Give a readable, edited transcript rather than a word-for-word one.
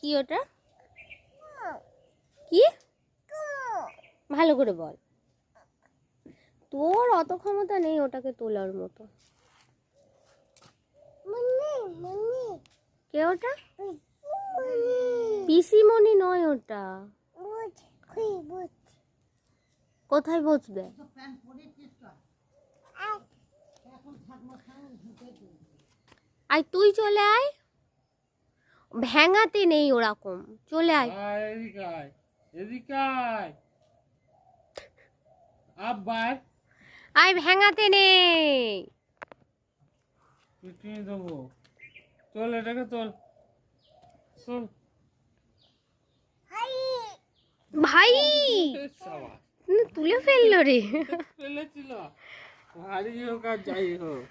কি ওটা? কি? ভালো করে বল। তোর অত ক্ষমতা নেই ওটাকে তোলার মতো। কে ওটা? পিসিমণি নয় ওটা। কোথায় বসবে? আয় তুই চলে আয়, ভেঙাতে নেই ওরকম, চলে আয়। আয় ভেঙাতে নেই। তোল এটাকে তোল। ভাই তুলে ফেললো রে। ফেলেছিল, হারিয়ে হোক আর যাই হোক।